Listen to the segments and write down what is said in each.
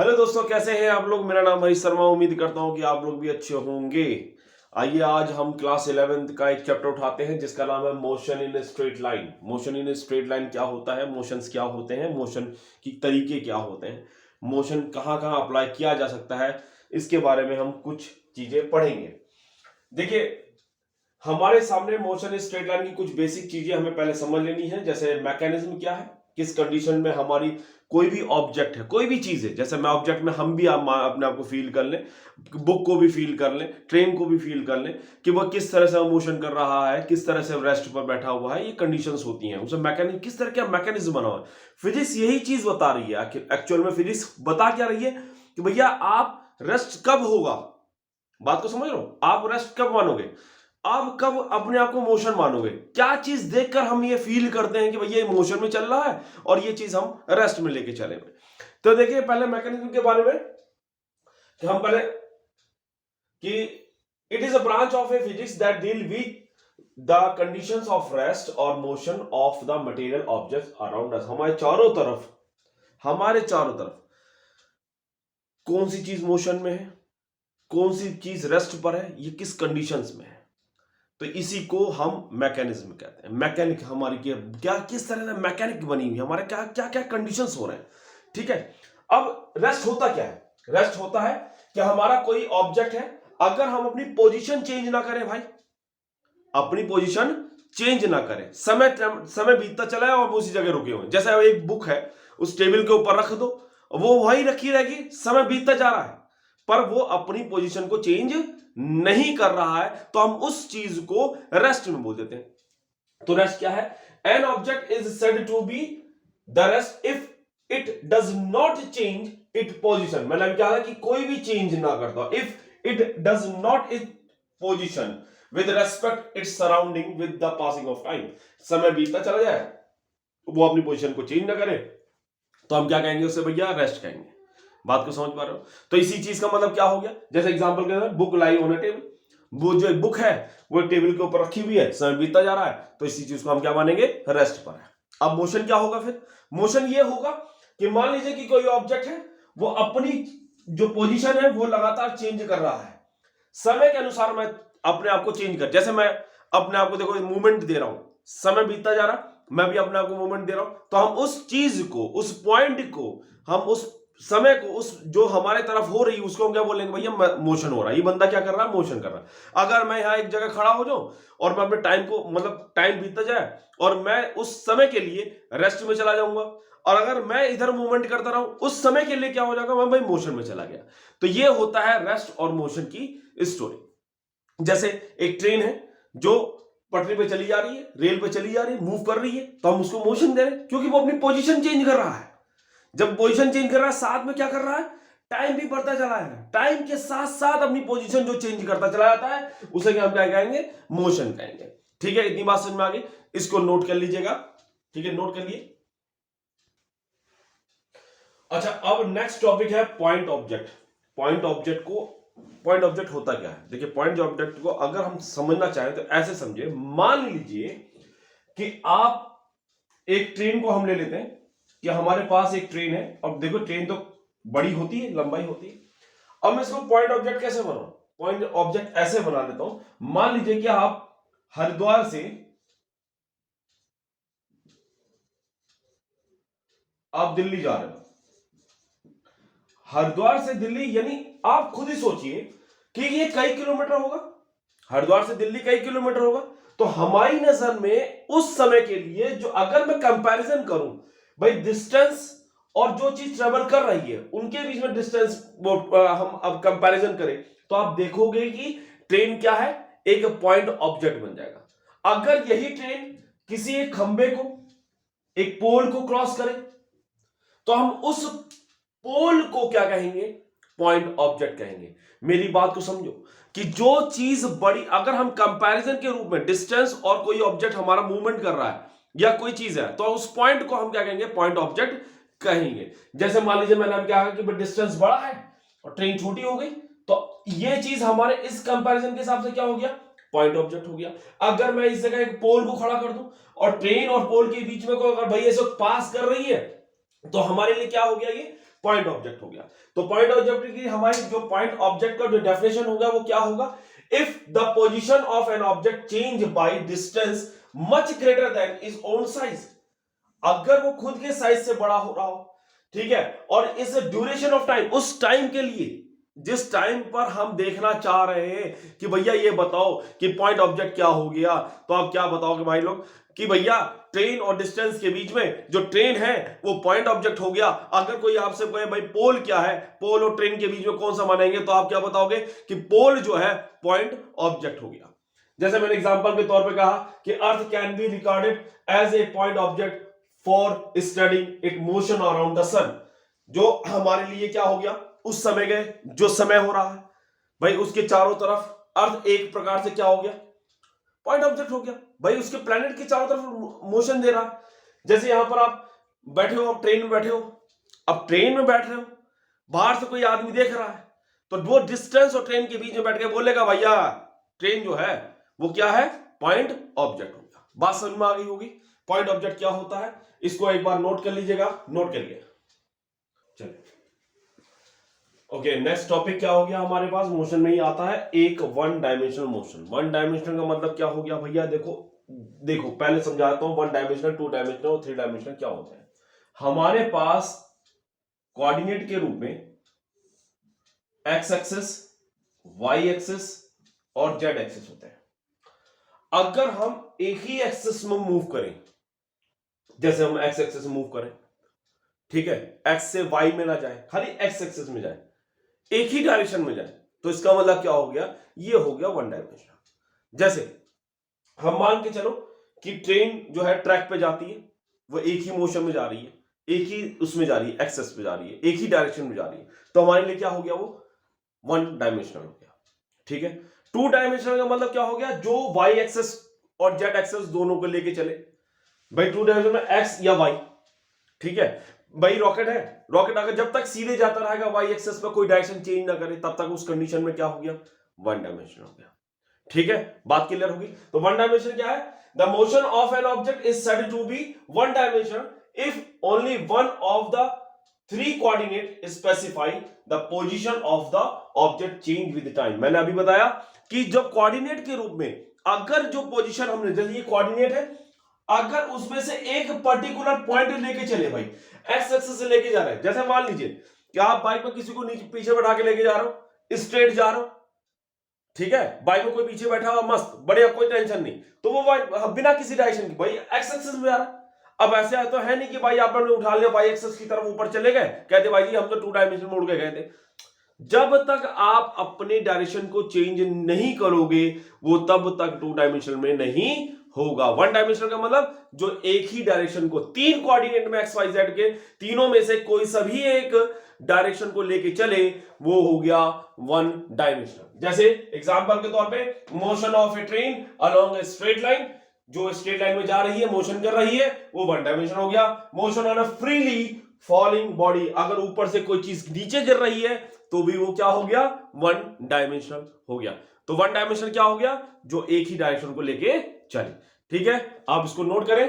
Hello दोस्तों, कैसे हैं आप लोग। मेरा नाम महेश शर्मा। उम्मीद करता हूं कि आप लोग भी अच्छे होंगे। आइए आज हम क्लास 11th का एक चैप्टर उठाते हैं जिसका नाम है motion in straight line. Motion in straight line क्या होता है, मोशंस क्या होते हैं, मोशन की तरीके क्या होते हैं, मोशन कहाँ कहाँ अप्लाई किया जा सकता है, इसके बारे में हम कुछ चीजें पढ़ेंगे। देखिए, हमारे सामने मोशन स्ट्रेट लाइन की कुछ बेसिक चीजें हमें पहले समझ लेनी है। जैसे मैकेनिज्म क्या है, किस कंडीशन में हमारी कोई भी ऑब्जेक्ट है, कोई भी चीज है, जैसे मैं ऑब्जेक्ट में हम भी अपने आप को फील कर लें, बुक को भी फील कर लें, ट्रेन को भी फील कर लें कि वह किस तरह से मोशन कर रहा है, किस तरह से रेस्ट पर बैठा हुआ है। ये कंडीशंस होती हैं, उसे मैकेनिज्म, किस तरह का मैकेनिज्म बना हुआ है। फिजिक्स यही चीज बता रही है। एक्चुअल में फिजिक्स बता क्या रही है कि भैया आप रेस्ट कब होगा। बात को समझ लो, आप रेस्ट कब मानोगे, आप कब अपने आप को मोशन मानोगे, क्या चीज देखकर हम ये फील करते हैं कि भैया ये मोशन में चल रहा है और ये चीज हम रेस्ट में लेके चले। तो देखिए पहले मैकेनिज्म के बारे में कि हम पहले कि it is a branch of a physics that deal with the conditions of rest और motion of the material objects around us. हमारे चारों तरफ कौन सी चीज मोशन में है, कौन सी चीज रेस्ट पर है, ये किस कंडीशंस में है। तो इसी को हम मैकेनिज्म कहते हैं। मैकेनिक हमारी क्या किस तरह से मैकेनिक बनी हुई, हमारे क्या क्या क्या कंडीशंस हो रहे हैं। ठीक है, अब रेस्ट होता क्या है। रेस्ट होता है कि हमारा कोई ऑब्जेक्ट है, अगर हम अपनी पोजीशन चेंज ना करें भाई, अपनी पोजीशन चेंज ना करें, समय समय बीतता चला है और हम उसी जगह रुके हुए। जैसे एक बुक है, उस टेबल के ऊपर रख दो, वो वही रखी रहेगी, समय बीतता जा रहा है पर वो अपनी पोजीशन को चेंज नहीं कर रहा है, तो हम उस चीज को रेस्ट में बोल देते हैं। तो रेस्ट क्या है, an object is said to be the rest if it does not change it position. मतलब क्या है कि कोई भी चेंज ना करता, if it does not it position with respect its surrounding with the passing of time. समय बीतता चला जाए, वो अपनी पोजीशन को चेंज ना करे, तो हम क्या कहेंगे उसे, भैया रेस्ट कहेंगे। बात को समझ पा रहे हो। तो इसी चीज का मतलब क्या हो गया, जैसे एग्जांपल के अंदर book lie on a table, वो जो बुक है वो टेबल के ऊपर रखी हुई है, समय बीतता जा रहा है, तो इसी चीज को हम क्या मानेंगे, रेस्ट पर है। अब मोशन क्या होगा, फिर मोशन ये होगा कि मान लीजिए कि कोई ऑब्जेक्ट है, वो अपनी जो पोजीशन है वो लगातार चेंज कर रहा है, समय के अनुसार मैं अपने आप को चेंज कर, जैसे मैं अपने आप को देखो मूवमेंट दे रहा हूं, समय बीतता जा रहा, मैं भी अपने आप को मूवमेंट दे रहा हूं, तो हम उस चीज को, उस पॉइंट को, हम उस समय को, उस जो हमारे तरफ हो रही है उसको हम क्या बोलेंगे, भैया मोशन हो रहा है, ये बंदा क्या कर रहा है, मोशन कर रहा है। अगर मैं यहां एक जगह खड़ा हो जाऊं और मैं अपने टाइम को, मतलब टाइम बीतता जाए और मैं उस समय के लिए रेस्ट में चला जाऊंगा, और अगर मैं इधर मूवमेंट करता रहूं उस समय के लिए क्या हो जाएगा, मैं भाई मोशन में चला गया। तो ये होता है रेस्ट और मोशन की स्टोरी। जैसे एक ट्रेन है जो पटरी पे चली जा रही है, रेल पे चली जा रही है, मूव कर रही है, तो हम उसको मोशन दे रहे हैं क्योंकि वो अपनी पोजीशन चेंज कर रहा है। जब पोजीशन चेंज कर रहा है, साथ में क्या कर रहा है, टाइम भी बढ़ता चला है, टाइम के साथ साथ अपनी पोजीशन जो चेंज करता चला जाता है उसे हम क्या कहेंगे, मोशन कहेंगे। ठीक है, इतनी बात समझ में आ गई, इसको नोट कर लीजिएगा। ठीक है, नोट कर लिए। अच्छा, अब नेक्स्ट टॉपिक है पॉइंट ऑब्जेक्ट। पॉइंट ऑब्जेक्ट होता क्या है। देखिए, पॉइंट ऑब्जेक्ट को अगर हम समझना चाहें तो ऐसे समझे, मान लीजिए कि आप एक ट्रेन को हम ले लेते हैं कि हमारे पास एक ट्रेन है। अब देखो, ट्रेन तो बड़ी होती है, लंबाई होती है। अब मैं इसको पॉइंट ऑब्जेक्ट कैसे बनाऊं, पॉइंट ऑब्जेक्ट ऐसे बना लेता हूं। मान लीजिए कि आप हरिद्वार से आप दिल्ली जा रहे हो, हरिद्वार से दिल्ली, यानी आप खुद ही सोचिए कि ये कई किलोमीटर होगा, हरिद्वार से दिल्ली कई किलोमीटर होगा। तो हमारी नजर में उस समय के लिए, जो अगर मैं कंपैरिजन करूं भाई डिस्टेंस और जो चीज ट्रेवल कर रही है उनके बीच में डिस्टेंस, हम अब कंपैरिजन करें तो आप देखोगे कि ट्रेन क्या है, एक पॉइंट ऑब्जेक्ट बन जाएगा। अगर यही ट्रेन किसी एक खंबे को, एक पोल को क्रॉस करे तो हम उस पोल को क्या कहेंगे, पॉइंट ऑब्जेक्ट कहेंगे। मेरी बात को समझो कि जो चीज बड़ी, अगर हम कंपैरिजन के रूप में डिस्टेंस और कोई ऑब्जेक्ट हमारा मूवमेंट कर रहा है या कोई चीज है, तो उस पॉइंट को हम क्या कहेंगे, पॉइंट ऑब्जेक्ट कहेंगे। जैसे मान लीजिए मैंने क्या कहा कि डिस्टेंस बड़ा है और ट्रेन छोटी हो गई, तो ये चीज हमारे इस कंपैरिजन के हिसाब से क्या हो गया, पॉइंट ऑब्जेक्ट हो गया। अगर मैं इस जगह एक पोल को खड़ा कर दूं और ट्रेन और पोल के बीच में कोई अगर भाई ऐसे पास कर रही है, तो हमारे लिए क्या हो गया, ये पॉइंट ऑब्जेक्ट हो गया। तो पॉइंट ऑब्जेक्ट की हमारी जो पॉइंट ऑब्जेक्ट का जो डेफिनेशन होगा वो क्या होगा, if the position of an object change by distance much greater than is own size, अगर वो खुद के साइज से बड़ा हो रहा हो, ठीक है, और इस ड्यूरेशन ऑफ टाइम, उस टाइम के लिए जिस टाइम पर हम देखना चाह रहे हैं कि भैया ये बताओ कि पॉइंट ऑब्जेक्ट क्या हो गया, तो आप क्या बताओगे भाई लोग कि भैया ट्रेन और डिस्टेंस के बीच में जो ट्रेन है वो पॉइंट ऑब्जेक्ट हो गया। अगर कोई आपसे कहे भाई पोल क्या है, पोल और ट्रेन के बीच में कौन सा मानेंगे, तो आप क्या बताओगे कि पोल जो है पॉइंट ऑब्जेक्ट हो गया। जैसे मैंने एग्जांपल के तौर पे कहा कि earth can be recorded as a point object for studying it motion around the sun, जो हमारे लिए क्या हो गया, उस समय के जो समय हो रहा है भाई उसके चारों तरफ अर्थ एक प्रकार से क्या हो गया, पॉइंट ऑब्जेक्ट हो गया भाई, उसके प्लेनेट के चारों तरफ मोशन दे रहा है। जैसे यहां पर आप बैठे हो, आप ट्रेन में बैठे हो, अब ट्रेन में बैठ रहे हो, बाहर से कोई आदमी देख रहा है, तो वो डिस्टेंस और ट्रेन के बीच में बैठ के बोलेगा भैया ट्रेन जो है वो क्या है, पॉइंट ऑब्जेक्ट हो गया। बात समझ में आ गई होगी पॉइंट ऑब्जेक्ट क्या होता है, इसको एक बार नोट कर लीजिएगा, नोट करिए। चलिए ओके, नेक्स्ट टॉपिक क्या हो गया हमारे पास, मोशन में ही आता है एक one dimensional motion. One dimensional का मतलब क्या हो गया भैया, देखो पहले समझाता हूं, वन डायमेंशनल, टू डायमेंशनल और थ्री डायमेंशनल क्या होते हैं। हमारे पास कोऑर्डिनेट के रूप में एक्स एक्सिस, वाई एक्सिस और जेड एक्सिस होते हैं। अगर हम एक ही एक्सिस में मूव करें, जैसे हम एक्स एक्सिस में मूव करें, ठीक है, एक्स से वाई में ना जाए, खाली एक्स एक्सिस में जाए, एक ही डायरेक्शन में जाए, तो इसका मतलब क्या हो गया, ये हो गया वन डायमेंशनल। जैसे हम मान के चलो कि ट्रेन जो है ट्रैक पे जाती है, वो एक ही मोशन में जा रही है, एक ही उसमें जा रही है, एक्सेस पे जा रही है, एक ही डायरेक्शन में जा रही है, तो हमारे लिए क्या हो गया, वो वन डायमेंशनल हो गया। ठीक है, टू डायमेंशनल का मतलब क्या हो गया, जो वाई एक्सेस और जेड एक्सेस दोनों को लेके चले भाई, टू डायमेंशन में एक्स या वाई, ठीक है भाई। रॉकेट है, रॉकेट अगर जब तक सीधे जाता रहेगा वाई एक्सेस पे, कोई डायरेक्शन चेंज ना करे, तब तक उस कंडीशन में क्या हो गया, वन डायमेंशन हो गया। ठीक है, बात क्लियर होगी। तो वन डायमेंशन क्या है, the motion of an object is said to be one dimension if only one of the three coordinate specify the position of the object change with time. मैंने अभी बताया कि जब कोऑर्डिनेट के रूप में अगर जो पोजीशन हमने, जैसे ये कोऑर्डिनेट है, अगर उसमें से एक पर्टिकुलर पॉइंट लेके चले भाई, एक्स एक्सिस से लेके जा रहे हैं, जैसे मान लीजिए कि आप बाइक में किसी को नीचे पीछे बैठा के लेके जा रहे हो, स्ट्रेट जा रहे हो, ठीक है, बाइक में कोई पीछे बैठा हुआ मस्त बढ़िया, कोई टेंशन नहीं, तो वो बिना किसी डायरेक्शन की भाई एक्स एक्सिस में जा रहा है। अब ऐसे तो है नहीं कि भाई आपने उठा लिया वाई एक्सिस की तरफ ऊपर चले गए, कहते भाई जी हम तो टू डायमेंशन में उड़ के गए थे। जब तक आप अपने डायरेक्शन को चेंज नहीं करोगे, वो तब तक टू डायमेंशन में नहीं होगा। वन डायमेंशन का मतलब जो एक ही डायरेक्शन को, तीन कोऑर्डिनेट में एक्स वाई जेड के, तीनों में से कोई सभी एक डायरेक्शन को लेके चले, वो हो गया वन डायमेंशनल। जैसे एग्जांपल के तौर पे motion of A train along a straight line, जो स्ट्रेट लाइन में जा रही है, मोशन कर रही है, वो वन डायमेंशन हो गया। Motion on a freely falling body, अगर ऊपर से कोई चीज नीचे गिर रही है तो भी वो क्या हो गया, वन डायमेंशनल हो गया। तो वन डायमेंशन क्या हो गया, जो एक ही डायरेक्शन को लेके चले। ठीक है, आप इसको नोट करें।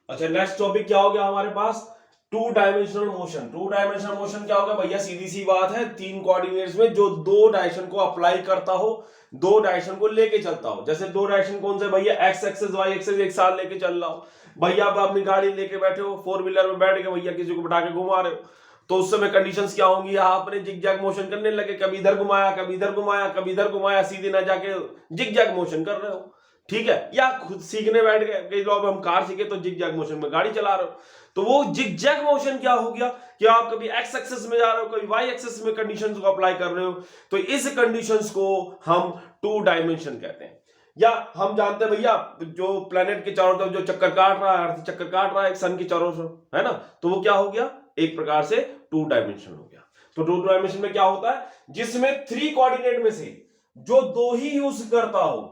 अच्छा, नेक्स्ट टॉपिक क्या हो गया हमारे पास, two dimensional motion. Two dimensional motion क्या होगा भैया, सीधी सी बात है, तीन कोऑर्डिनेट्स में जो दो डायरेक्शन को अप्लाई करता हो, दो डायरेक्शन को लेके चलता हो। जैसे दो डायरेक्शन कौन से भैया, एक्स एक्सिस वाई एक्सिस एक साथ लेके चल रहा हो। भैया आप अपनी गाड़ी लेके बैठे हो, फोर व्हीलर में बैठ के भैया किसी को बैठा के घुमा रहे हो, तो उस समय कंडीशंस क्या होंगी, आपने जिग जैग मोशन करने लगे, कभी इधर घुमाया, कभी इधर घुमाया, कभी इधर घुमाया, सीधे ना जाके जिग जैग मोशन कर रहे हो। ठीक है, या खुद सीखने बैठ गए, कई लोग हम कार सीखे तो जिग जैग मोशन में गाड़ी चला रहे हो, तो वो जिग जैग मोशन क्या हो गया कि आप कभी एक्स एक्सिस में जा रहे हो, कभी वाई एक्सिस में कंडीशंस को अप्लाई कर रहे हो, तो इस कंडीशंस को हम टू डायमेंशन कहते हैं। या हम जानते हैं भैया, जो प्लेनेट के चारों तरफ जो चक्कर काट रहा है, अर्थ चक्कर काट रहा है एक सन के चारों तरफ, है ना, तो वो क्या हो गया, एक प्रकार से टू डायमेंशन हो गया। तो टू डायमेंशन में क्या होता है, जिसमें थ्री कोऑर्डिनेट में से जो दो ही यूज करता हो,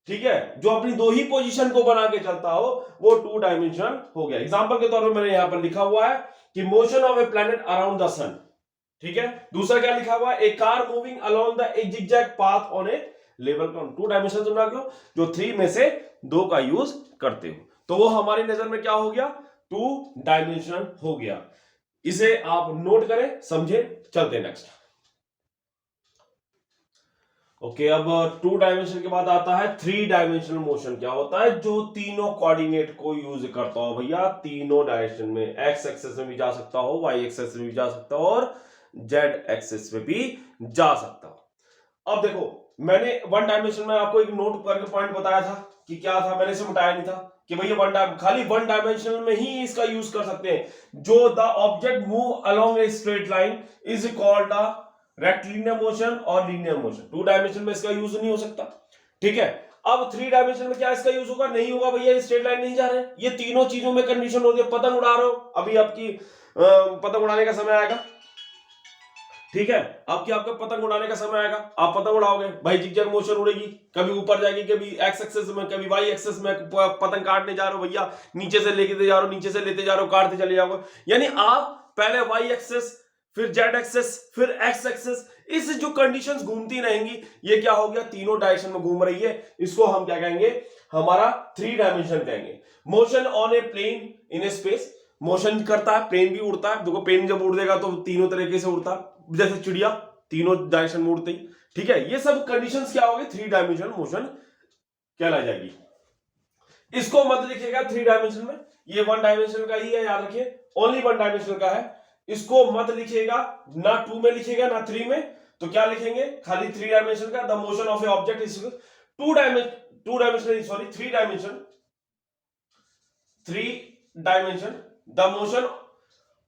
ठीक है, जो अपनी दो ही पोजीशन को बना के चलता हो, वो टू डायमेंशन हो गया। एग्जांपल के तौर पर मैंने यहां पर लिखा हुआ है कि motion of a planet around the sun. ठीक है, दूसरा क्या लिखा हुआ है, a car moving along the zigzag path on a level ground. Two dimension सुना क्यों, जो थ्री में से दो का यूज करते हो, तो वो हमारी नजर में क्या हो गया, टू डायमेंशनल हो गया। इसे आप नोट करें, समझे, चलते नेक्स्ट। ओके, अब टू डायमेंशन के बाद आता है थ्री डायमेंशनल मोशन। क्या होता है? जो तीनों कोऑर्डिनेट को यूज करता हो भैया, तीनों डायरेक्शन में, एक्स एक्सेस में भी जा सकता हो, वाई एक्सेस में भी जा सकता हो और जेड एक्सेस में भी जा सकता हो। अब देखो, मैंने वन डायमेंशन में आपको एक नोट करके पॉइंट बताया था कि क्या था, मैंने इसे मिटाया नहीं था कि भैया खाली वन डायमेंशनल में ही इसका यूज कर सकते हैं। जो the object move along a straight line is called the rectilinear motion और लीनियर मोशन। टू डायमेंशन में इसका यूज नहीं हो सकता, ठीक है। अब थ्री डायमेंशन में क्या इसका यूज होगा? नहीं होगा भैया, स्ट्रेट लाइन नहीं जा रहे। ये तीनों चीजों में कंडीशन होती है। पतंग उड़ा रहे हो, अभी आपकी पतंग उड़ाने का समय आएगा, ठीक है, आपका पतंग उड़ाने का समय आएगा, आप पतंग उड़ाओगे भाई, जिगजैग मोशन उड़ेगी, कभी ऊपर जाएगी, कभी एक्स एक्सेस में, कभी वाई एक्सेस में। पतंग काटने जा रहे हो भैया, नीचे से लेके जा रहे हो, नीचे से लेते जा रहे हो, काटते चले जाओगे। यानी आप पहले वाई एक्सेस, फिर जेड एक्सेस, फिर एक्स एक्सेस, इस जो कंडीशंस घूमती रहेंगी, ये क्या हो गया? तीनों डायरेक्शन में घूम रही है। इसको हम क्या कहेंगे? हमारा थ्री डायमेंशन कहेंगे। Motion on a plane in a space, motion करता है, प्लेन भी उड़ता है। देखो, प्लेन जब उड़ देगा तो तीनों तरीके से उड़ता है, जैसे चिड़िया तीनों डायरेक्शन में उड़ती, ठीक है। ये सब कंडीशंस क्या होगी? थ्री डायमेंशनल मोशन कहला जाएगी। इसको मत लिखिएगा थ्री डायमेंशन में, ये वन डायमेंशन का ही है, याद रखिए, ओनली वन डायमेंशन का है। इसको मत लिखिएगा, ना टू में लिखिएगा ना थ्री में, तो क्या लिखेंगे? खाली थ्री डायमेंशन का। The motion of a object is two dimension, sorry, three dimension the motion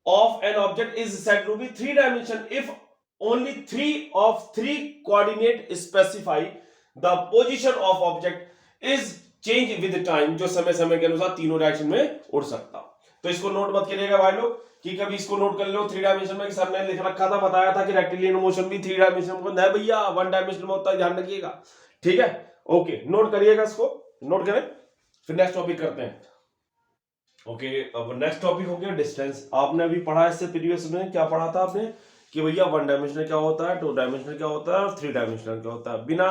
of an object is said to be three dimension if only three coordinate specify the position of object is change with time, जो समय समय के अनुसार तीनों direction में उड़ सकता। तो इसको नोट मत करिएगा भाई लोग कि कभी इसको नोट कर लो थ्री डायमेंशन में, सर ने लिख रखा था, बताया था कि रेक्टिलिनियर मोशन भी थ्री डायमेंशन में है भैया, वन डायमेंशन में होता है, ध्यान रखिएगा, ठीक है। ओके, नोट करिएगा, इसको नोट करें, फिर नेक्स्ट टॉपिक करते हैं। ओके, अब नेक्स्ट टॉपिक हो गया डिस्टेंस। आपने अभी पढ़ा इससे प्रीवियस में, क्या पढ़ा था आपने कि भैया वन डायमेंशनल क्या होता है, टू डायमेंशनल क्या होता है और थ्री डायमेंशनल क्या होता है। बिना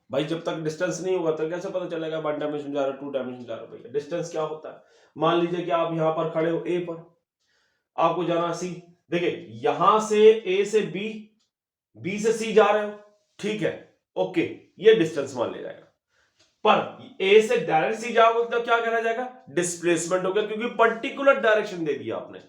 भाई, जब तक डिस्टेंस नहीं होगा तो कैसे पता चलेगा वन डायमेंशन जा रहा है, टू डायमेंशन जा रहा है? भैया डिस्टेंस क्या होता है? मान लीजिए कि आप यहाँ पर खड़े हो ए पर, आपको जाना सी, देखिए यहां से ए से बी, बी से सी जा रहे हो, ठीक है, ओके, ये डिस्टेंस मान लिया जाएगा। पर ए से डायरेक्ट सी जाओगे तो क्या करा जाएगा? डिस्प्लेसमेंट हो गया, क्योंकि पर्टिकुलर डायरेक्शन दे दिया आपने।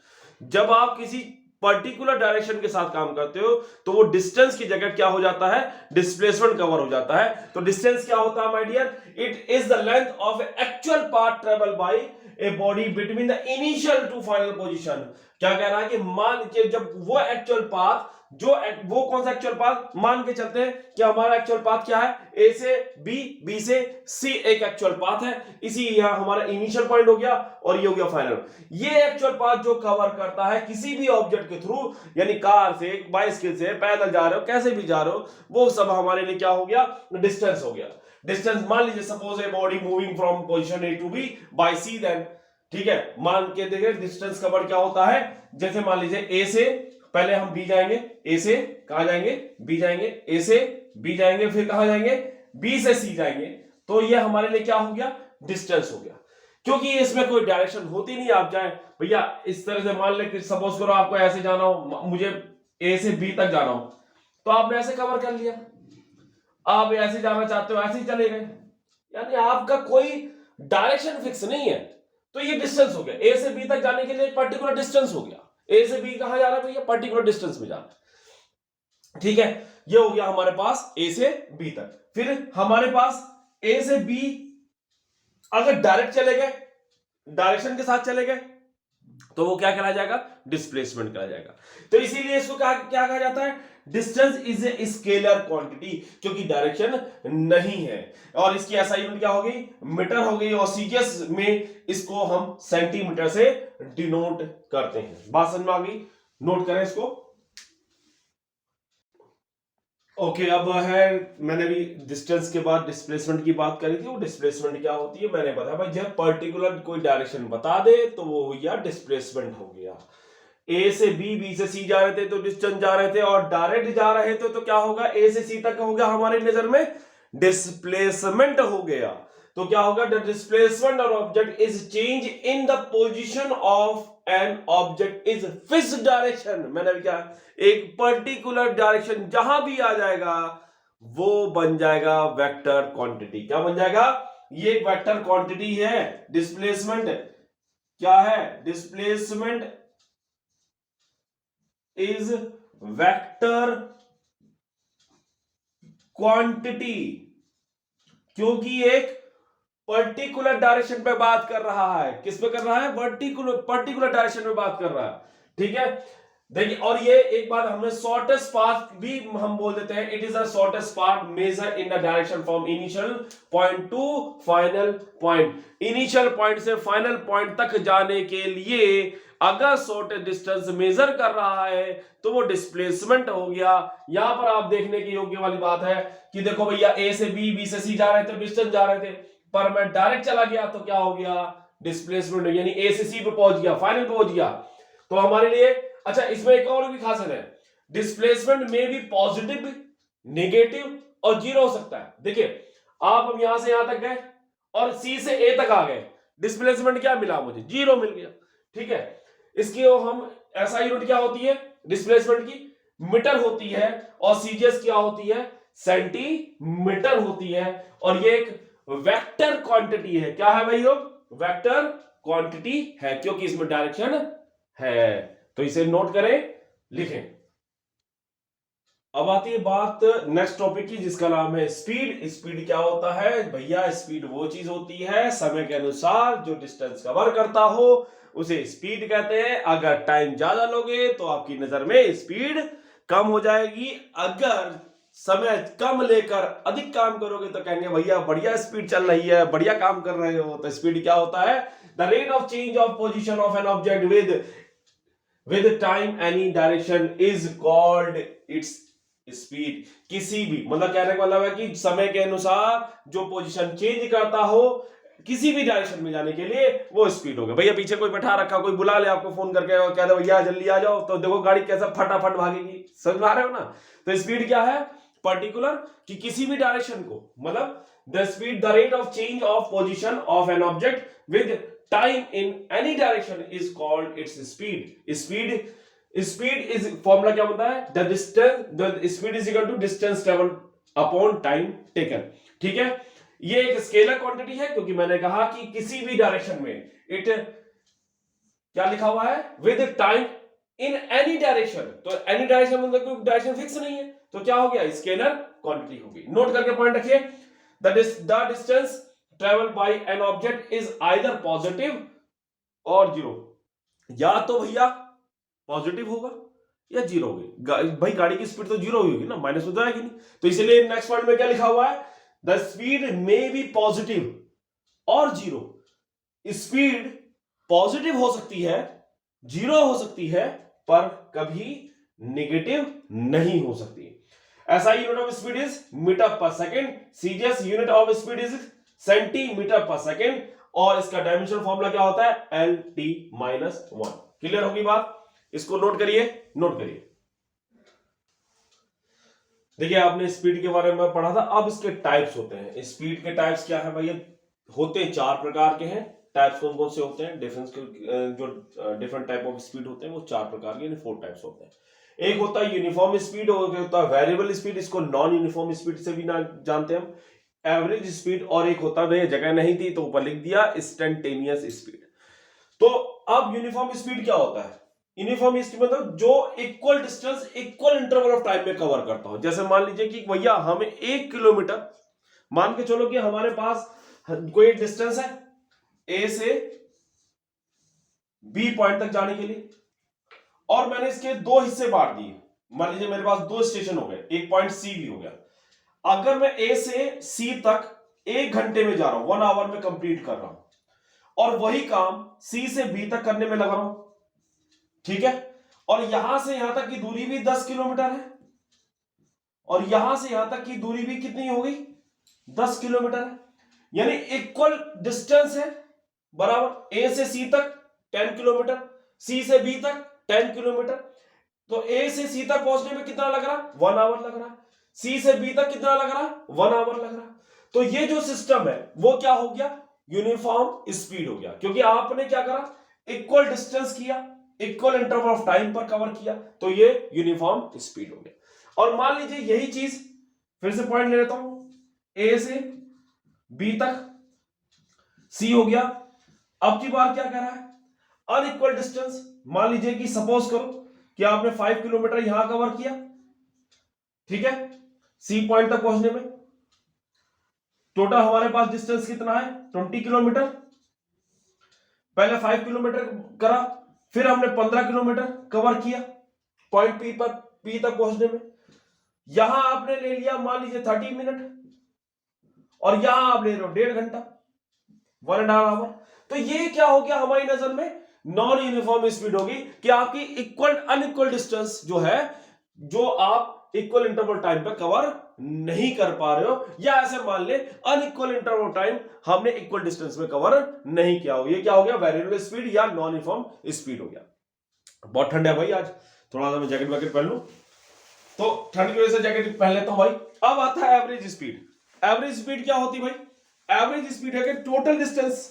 जब आप किसी पर्टिकुलर डायरेक्शन के साथ काम करते हो तो वो डिस्टेंस की जगह क्या हो जाता है? डिस्प्लेसमेंट कवर हो जाता है। तो डिस्टेंस क्या होता है my dear? It is the length of actual path travel by a body between the initial to final position. क्या कह रहा है कि मान लीजिए जब वो एक्चुअल पाथ, वो कौन सा एक्चुअल पाथ? मान के चलते हैं कि हमारा एक्चुअल पाथ क्या है? ए से बी, बी से सी एक एक्चुअल पाथ है, इसी यहां हमारा इनिशियल पॉइंट हो गया और ये हो गया फाइनल। ये एक्चुअल पाथ जो कवर करता है किसी भी ऑब्जेक्ट के थ्रू, यानी कार से, बाइसिकल से, पैदल जा रहे हो, कैसे भी जा रहे हो, वो सब हमारे लिए क्या हो गया? डिस्टेंस हो गया। डिस्टेंस मान लीजिए suppose a body moving from position A to B by C, then ठीक है, मान के देखिए डिस्टेंस कवर क्या होता है। जैसे मान लीजिए ए से पहले हम बी जाएंगे, ए से कहां जाएंगे? बी जाएंगे, ए से बी जाएंगे, फिर कहां जाएंगे? बी से सी जाएंगे। तो ये हमारे लिए क्या हो गया? डिस्टेंस हो गया, क्योंकि इसमें कोई डायरेक्शन होती नहीं। आप जाए भैया इस तरह से, मान ले सपोज करो आपको ऐसे जाना हो, मुझे ए से बी तक जाना हो, तो आपने ऐसे कवर कर लिया। आप ऐसे जाना चाहते हो, ऐसे ही चले गए, यानी आपका कोई डायरेक्शन फिक्स नहीं है। तो ये डिस्टेंस हो गया। ए से बी तक जाने के लिए पर्टिकुलर डिस्टेंस हो गया। ए से बी कहां जा रहा है भैया? पर्टिकुलर डिस्टेंस में जाना है, ठीक है। ये हो गया हमारे पास ए से बी तक। फिर हमारे पास ए से बी अगर डायरेक्ट चले गए, डायरेक्शन के साथ चले गए, तो वो क्या कहा जाएगा? डिस्प्लेसमेंट कहा जाएगा। तो इसीलिए इसको क्या कहा जाता है? Distance is a scalar quantity, क्योंकि डायरेक्शन नहीं है। और इसकी एसआई यूनिट क्या होगी? मीटर हो गई, और सीजीएस में इसको हम सेंटीमीटर से डिनोट करते हैं। बात समझ में आ गई? नोट करें इसको। ओके, अब है, मैंने भी डिस्टेंस के बाद डिस्प्लेसमेंट की बात करी थी। वो डिस्प्लेसमेंट क्या होती है मैंने बताया भाई, जब पर्टिकुलर कोई डायरेक्शन बता दे तो वो हो गया डिस्प्लेसमेंट हो गया। ए से बी, बी से सी जा रहे थे तो डिस्टेंस जा रहे थे, और डायरेक्ट जा रहे थे तो क्या होगा? ए से सी तक हो गया हमारी नजर में डिस्प्लेसमेंट हो गया। तो क्या होगा, the displacement of object is change in the position of an object is fixed direction. मैंने भी क्या, एक पर्टिकुलर डायरेक्शन जहां भी आ जाएगा वो बन जाएगा वेक्टर क्वांटिटी। क्या बन जाएगा, ये एक वेक्टर क्वांटिटी है। डिस्प्लेसमेंट क्या है, डिस्प्लेसमेंट इज वेक्टर क्वांटिटी, क्योंकि एक पर्टिकुलर डायरेक्शन पे बात कर रहा है। किस पे कर रहा है, पर्टिकुलर डायरेक्शन में बात कर रहा है। ठीक है, देखिए, और ये एक बात हमने शॉर्टेस्ट पाथ भी हम बोल देते हैं, it is the shortest path measure in the direction from initial point to final point. Initial point से फाइनल पॉइंट तक जाने के लिए अगर शॉर्टेस्ट डिस्टेंस मेजर कर रहा है तो वो डिस्प्लेसमेंट हो गया। यहां पर आप देखने की योग्य वाली बात है कि देखो भैया, ए से बी, बी से सी जा रहे थे, डिस्टेंस जा रहे थे, पर मैं डायरेक्ट चला गया तो क्या हो गया, डिस्प्लेसमेंट, यानी ए से सी पे पहुंच गया, फाइनल पहुंच गया। तो हमारे लिए अच्छा, इसमें एक और भी खासियत है, डिस्प्लेसमेंट में भी पॉजिटिव, नेगेटिव और जीरो हो सकता है। देखिए, आप हम यहां से यहां तक गए और सी से ए तक आ गए, डिस्प्लेसमेंट क्या मिला, मुझे जीरो मिल गया। ठीक है, इसकी हम ऐसा यूनिट क्या होती है डिस्प्लेसमेंट की, मीटर होती है, और सीजीएस क्या होती है, सेंटीमीटर होती है। और ये एक वेक्टर क्वांटिटी है। क्या है भाई, वेक्टर क्वांटिटी है, क्योंकि इसमें डायरेक्शन है। तो इसे नोट करें, लिखें। अब आती है बात नेक्स्ट टॉपिक की, जिसका नाम है स्पीड। स्पीड क्या होता है भैया, स्पीड वो चीज होती है समय के अनुसार जो डिस्टेंस कवर करता हो, उसे स्पीड कहते हैं। अगर टाइम ज्यादा लोगे तो आपकी नजर में स्पीड कम हो जाएगी, अगर समय कम लेकर अधिक काम करोगे तो कहेंगे भैया बढ़िया स्पीड चल रही है, बढ़िया काम कर रहे हो। तो स्पीड क्या होता है, the rate of change of position of an object with time any direction is called its speed. किसी भी, मतलब कहने का मतलब है कि समय के अनुसार जो पोजीशन चेंज करता हो किसी भी डायरेक्शन में जाने के लिए, वो स्पीड हो गया। भैया पीछे कोई बैठा रखा, कोई बुला ले आपको फोन करके और कह दे भैया जल्दी आ जाओ, तो देखो गाड़ी कैसा फटाफट भागेगी। समझ में आ रहे हो ना। तो स्पीड क्या है, पर्टिकुलर, कि किसी भी डायरेक्शन को, मतलब the speed, the rate of change of position of an object with time in any direction is called its speed. Speed is formula क्या होता है, the distance, the speed is equal to distance travel upon time taken. ठीक है, ये एक scalar quantity है, क्योंकि मैंने कहा कि किसी भी डायरेक्शन में इट क्या लिखा हुआ है, with time in any direction. तो एनी डायरेक्शन मतलब कोई डायरेक्शन फिक्स नहीं है, तो क्या हो गया, स्केलर क्वांटिटी होगी। नोट करके पॉइंट रखिए, the distance travel bye N object is either positive और जीरो। या तो भैया पॉजिटिव होगा या जीरो होगी। भाई गाड़ी की स्पीड तो जीरो होगी ना, माइनस में तो आएगी नहीं। तो इसलिए नेक्स्ट पॉइंट में क्या लिखा हुआ है, the speed may be positive और जीरो। स्पीड पॉजिटिव हो सकती है, जीरो हो सकती है, पर कभी नेगेटिव नहीं हो सकती। SI unit of speed is metre per second, CGS unit of speed is centimetre per second, और इसका डायमेंशन फॉर्मूला क्या होता है, एल टी माइनस 1। क्लियर होगी बात, इसको नोट करिए, नोट करिए। देखिए, आपने स्पीड के बारे में पढ़ा था, अब इसके टाइप्स होते हैं। स्पीड के टाइप्स क्या है भैया, होते हैं 4 प्रकार के हैं। टाइप्स कौन कौन से होते हैं, डिफरेंस के जो डिफरेंट टाइप ऑफ स्पीड होते हैं वो 4 प्रकार के, 4 टाइप्स होते हैं। एक होता है यूनिफॉर्म स्पीड, और होता है वेरिएबल स्पीड, इसको नॉन यूनिफॉर्म स्पीड से भी ना जानते हैं हम, एवरेज स्पीड, और एक होता है, जगह नहीं थी तो ऊपर लिख दिया, इंस्टेंटेनियस स्पीड। तो अब यूनिफॉर्म स्पीड क्या होता है, यूनिफॉर्म स्पीड मतलब जो equal distance equal interval of time में कवर करता हो। जैसे मान लीजिए कि भैया हमें 1 किलोमीटर, मान के चलो कि हमारे पास कोई डिस्टेंस है ए से बी पॉइंट तक जाने के लिए, और मैंने इसके 2 हिस्से बांट दिए। मान लीजिए मेरे पास 2 स्टेशन हो गए, एक पॉइंट सी भी हो गया। अगर मैं ए से सी तक 1 घंटे में जा रहा हूं, 1 आवर में कंप्लीट कर रहा हूं, और वही काम सी से बी तक करने में लगा रहा हूं, ठीक है, और यहां से यहां तक की दूरी भी 10 किलोमीटर है, और यहां से यहां तक की दूरी भी कितनी होगी, 10 किलोमीटर है, यानी इक्वल डिस्टेंस है, बराबर। ए से सी तक 10 किलोमीटर, सी से बी तक 10 किलोमीटर। तो ए से सी तक पहुंचने में कितना लग रहा, 1 आवर लग रहा। सी से बी तक कितना लग रहा, 1 आवर लग रहा। तो ये जो सिस्टम है वो क्या हो गया, यूनिफॉर्म स्पीड हो गया, क्योंकि आपने क्या करा, इक्वल डिस्टेंस किया, इक्वल इंटरवल ऑफ टाइम पर कवर किया, तो ये यूनिफॉर्म स्पीड हो गया। और मान लीजिए यही चीज, फिर से पॉइंट ले लेता हूं, ए से बी तक सी हो गया। अब की बार क्या कह रहा है, अनइक्वल डिस्टेंस। मान लीजिए कि सपोज करो कि आपने 5 किलोमीटर यहां कवर किया, ठीक है, सी पॉइंट तक पहुंचने में टोटल हमारे पास डिस्टेंस कितना है, 20 किलोमीटर। पहले 5 किलोमीटर करा, फिर हमने 15 किलोमीटर कवर किया पॉइंट पी पर, पी तक पहुंचने में। यहां आपने ले लिया मान लीजिए 30 मिनट, और यहां आप ले रहे हो 1.5 घंटा, 1.5 आवर। तो ये क्या हो गया हमारी नजर में, नॉन यूनिफॉर्म स्पीड होगी, कि आपकी इक्वल अनइक्वल डिस्टेंस जो है, जो आप इक्वल इंटरवल टाइम पे कवर नहीं कर पा रहे हो, या ऐसे मान ले अनइक्वल इंटरवल टाइम हमने इक्वल डिस्टेंस में कवर नहीं किया हो। ये क्या हो गया, वेरिएबल स्पीड या नॉन यूनिफॉर्म स्पीड हो गया। बहुत ठंड है भाई आज, थोड़ा सा मैं जैकेट वैकेट पहन लूं, तो ठंड की वजह से जैकेट पहन लेता हूं भाई। अब आता है एवरेज स्पीड। एवरेज स्पीड क्या होती है भाई, एवरेज स्पीड है कि टोटल डिस्टेंस,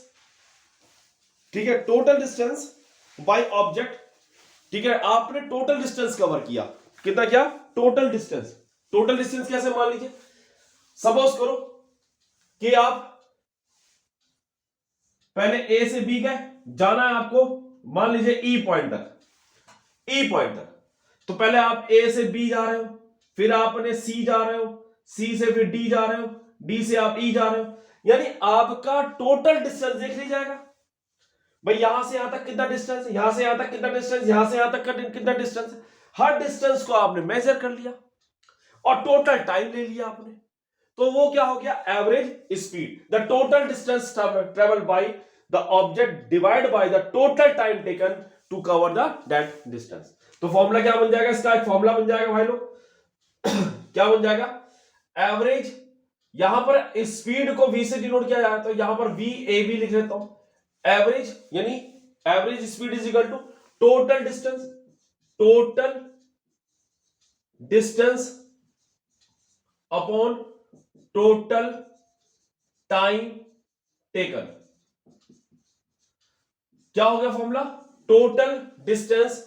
ठीक है, टोटल डिस्टेंस बाय ऑब्जेक्ट, ठीक है, आपने टोटल डिस्टेंस कवर किया, कितना क्या, टोटल डिस्टेंस। टोटल डिस्टेंस कैसे, मान लीजिए सपोज करो कि आप पहले ए से बी गए, जाना है आपको मान लीजिए ई पॉइंट तक, ई पॉइंट तक। तो पहले आप ए से बी जा रहे हो, फिर आपने सी जा रहे हो, सी से फिर डी जा रहे हो, डी से आप ई जा रहे हो, यानी आपका टोटल डिस्टेंस देख लीजिए जाएगा भाई, यहां से यहां तक कितना डिस्टेंस है, यहां से यहां तक कितना डिस्टेंस, यहां से यहां तक कितना डिस्टेंस है। हर डिस्टेंस को आपने मेजर कर लिया और टोटल टाइम ले लिया आपने, तो वो क्या हो गया, average speed, the total distance travel by the object divide by the total time taken to cover the that distance. तो फॉर्मूला क्या बन जाएगा, इसका एक फॉर्मूला बन जाएगा भाई लोग क्या बन जाएगा, एवरेज, यहां पर स्पीड को v से डिनोट किया जाए, तो यहां पर v a b लिख लेता हूं, एवरेज यानी average speed is equal to total distance, total distance upon total time taken. क्या हो गया फॉर्मूला, टोटल डिस्टेंस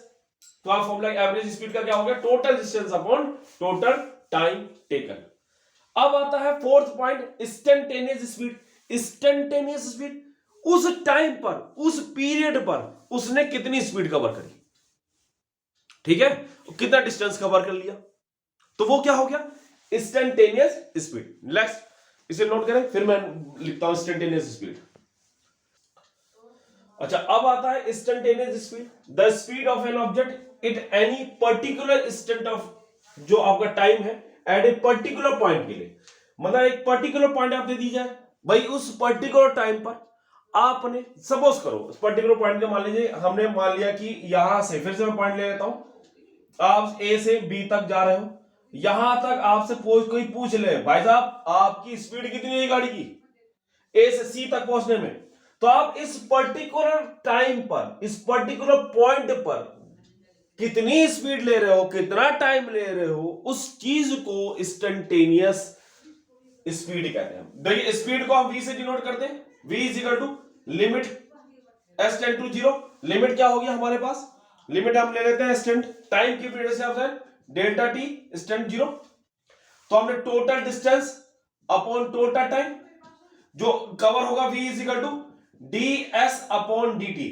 का फॉर्मूला एवरेज स्पीड का क्या हो गया, total distance upon total time taken. अब आता है fourth point, instantaneous speed. Instantaneous speed, उस टाइम पर, उस पीरियड पर उसने कितनी स्पीड कवर करी, ठीक है, कितना डिस्टेंस कवर कर लिया, तो वो क्या हो गया, इंस्टेंटेनियस स्पीड। नेक्स्ट इसे नोट करें, फिर मैं लिखता हूं इंस्टेंटेनियस स्पीड। अच्छा, अब आता है instantaneous speed, the speed of an object it any particular instant of, जो आपका टाइम है एट ए पर्टिकुलर पॉइंट के लिए, मतलब एक पर्टिकुलर पॉइंट आप दे दी जाए भाई, उस पर्टिकुलर टाइम पर आपने सपोज करो, उस पर्टिकुलर पॉइंट के मान लीजिए हमने मान लिया कि यहां से, फिर से मैं पॉइंट ले लेता हूं, आप ए से बी तक जा रहे हो, यहां तक आपसे कोई पूछ ले भाई साहब आपकी स्पीड कितनी है गाड़ी की ए से सी तक पहुंचने में, तो आप इस पर्टिकुलर टाइम पर, इस पर्टिकुलर पॉइंट पर कितनी स्पीड ले रहे हो, कितना टाइम ले रहे हो, उस चीज को इंस्टेंटेनियस स्पीड कहते हैं। देखिए स्पीड को हम v से डिनोट करते हैं, v is equal to limit s tend to 0। Limit क्या होगी हमारे पास, लिमिट हम ले लेते हैं स्टेंड टाइम की पीरियड से आपसे डेल्टा t स्टेंड 0, तो हमने total distance upon total time, जो कवर होगा v is equal to ds upon dt,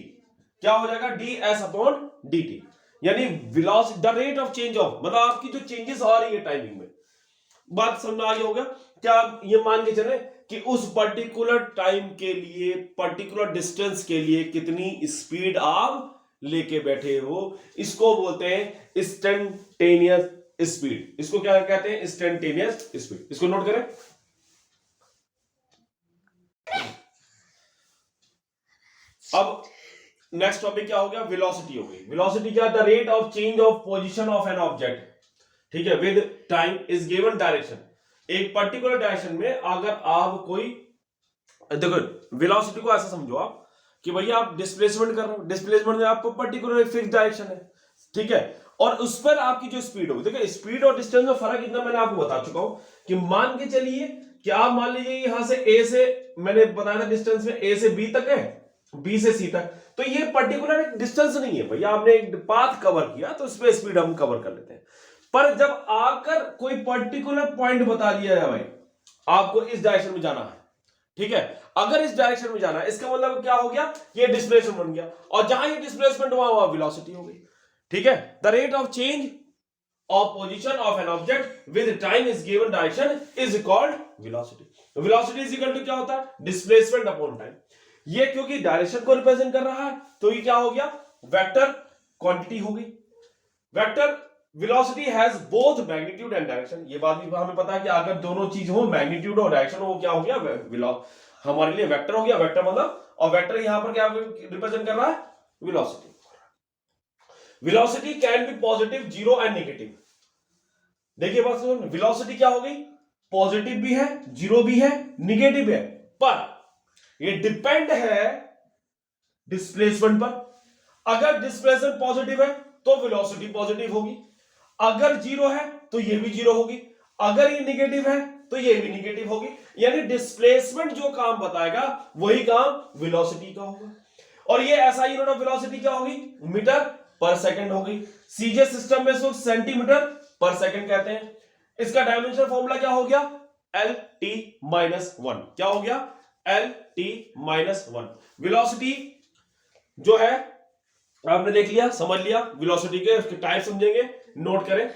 क्या हो जाएगा, ds अपॉन dt, यानी velocity, the rate of change of, मतलब आपकी जो चेंजेस आ रही है टाइमिंग में। बात समझ में आ गई होगा, क्या आप ये मान के चले कि उस पर्टिकुलर टाइम के लिए, पर्टिकुलर डिस्टेंस के लिए कितनी स्पीड आप लेके बैठे हो, इसको बोलते हैं इंस्टेंटेनियस स्पीड। इसको क्या कहते हैं, इंस्टेंटेनियस स्पीड। इसको नोट करें। अब नेक्स्ट टॉपिक क्या हो गया, वेलोसिटी हो गई। वेलोसिटी क्या, the rate of change of position of an object, ठीक है, with time is given direction. एक पर्टिकुलर डायरेक्शन में अगर आप कोई, देखो वेलोसिटी को ऐसा समझो आप कि भैया आप डिस्प्लेसमेंट कर रहे हो, डिस्प्लेसमेंट में आपको पर्टिकुलर फिक्स डायरेक्शन है, ठीक है, और उस पर आपकी जो स्पीड होगी, देखो स्पीड और डिस्टेंस में फर्क इतना मैंने आपको बता चुका हूं कि मान के चलिए क्या मान लीजिए यहां से ए से, मैंने बताया था डिस्टेंस में ए से बी तक है, बी से सी तक, तो ये पर्टिकुलर एक डिस्टेंस नहीं है भैया, आपने एक पाथ कवर किया तो इस पे स्पीड हम कवर कर लेते हैं। पर जब आकर कोई पर्टिकुलर पॉइंट बता दिया जाए भाई आपको इस डायरेक्शन में जाना है, ठीक है, अगर इस डायरेक्शन में जाना है, इसका मतलब क्या हो गया, ये डिस्प्लेसमेंट बन गया, और जहां ये डिस्प्लेसमेंट हुआ वहां वेलोसिटी हो गई, ठीक है। The rate of change of position of an object with time is given direction is called velocity. velocity is equal to क्या होता है, displacement upon time. ये क्योंकि डायरेक्शन को रिप्रेजेंट कर रहा है तो ये क्या हो गया, वेक्टर क्वांटिटी हो गई। Vector velocity has both magnitude and direction, ये बात भी हमें पता है कि अगर दोनों चीज हो, मैग्नीट्यूड और डायरेक्शन हो, वो क्या हो गया, हमारे लिए वेक्टर हो गया। वेक्टर मतलब, और वेक्टर यहां पर क्या रिप्रेजेंट कर रहा है, velocity. Velocity can be positive, zero and negative. देखिए बात सुनो, वेलोसिटी क्या हो गई, पॉजिटिव भी है, जीरो भी है, निगेटिव है, पर ये डिपेंड है डिस्प्लेसमेंट पर। अगर डिस्प्लेसमेंट पॉजिटिव है तो वेलोसिटी पॉजिटिव होगी, अगर जीरो है तो ये भी जीरो होगी, अगर ये निगेटिव है तो ये भी निगेटिव होगी। यानी डिस्प्लेसमेंट जो काम बताएगा वही काम वेलोसिटी का होगा। और ये ऐसा यूनिट ऑफ वेलोसिटी क्या होगी, मीटर पर सेकंड हो गई। सीजे सिस्टम में इसको सेंटीमीटर पर सेकंड कहते हैं। इसका डायमेंशन फॉर्मूला क्या हो गया, एल टी माइनस वन। क्या हो गया, L T minus one. Velocity जो है आपने देख लिया, समझ लिया, वेलोसिटी के टाइप समझेंगे, नोट करें।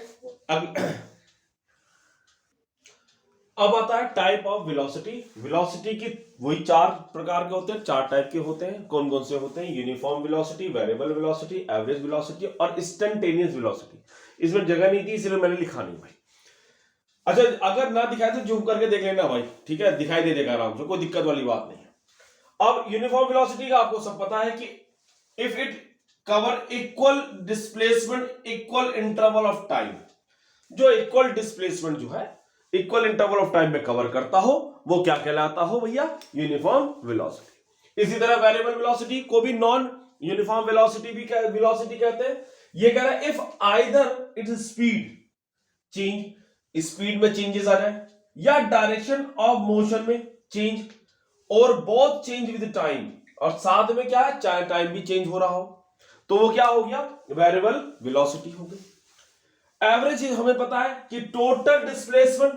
अब आता है टाइप ऑफ वेलोसिटी। वेलोसिटी की वही चार प्रकार के होते हैं, चार टाइप के होते हैं। कौन कौन से होते हैं, uniform velocity, variable velocity, average velocity और इंस्टेंटेनियस वेलोसिटी। इसमें जगह नहीं थी इसलिए मैंने लिखा नहीं भाई। अच्छा, अगर ना दिखाए तो जूम करके देख लेना भाई, ठीक है, दिखाई दे देगा आराम से, कोई दिक्कत वाली बात नहीं है। अब यूनिफॉर्म वेलोसिटी का आपको सब पता है कि if it cover equal displacement, equal interval of time, जो इक्वल डिस्प्लेसमेंट जो है इक्वल इंटरवल ऑफ टाइम में कवर करता हो वो क्या कहलाता हो भैया, यूनिफॉर्म वेलोसिटी। इसी तरह वेरिएबल वेलोसिटी को भी नॉन यूनिफॉर्म वेलोसिटी भी वेलोसिटी कहते हैं। ये कह रहा है if either its speed change, speed में चेंजेस आ जाए, या डायरेक्शन ऑफ मोशन में चेंज, और बोथ चेंज विद टाइम, और साथ में क्या है, चाहे टाइम भी चेंज हो रहा हो, तो वो क्या हो गया, वेरिएबल वेलोसिटी हो गई। एवरेज हमें पता है कि टोटल डिस्प्लेसमेंट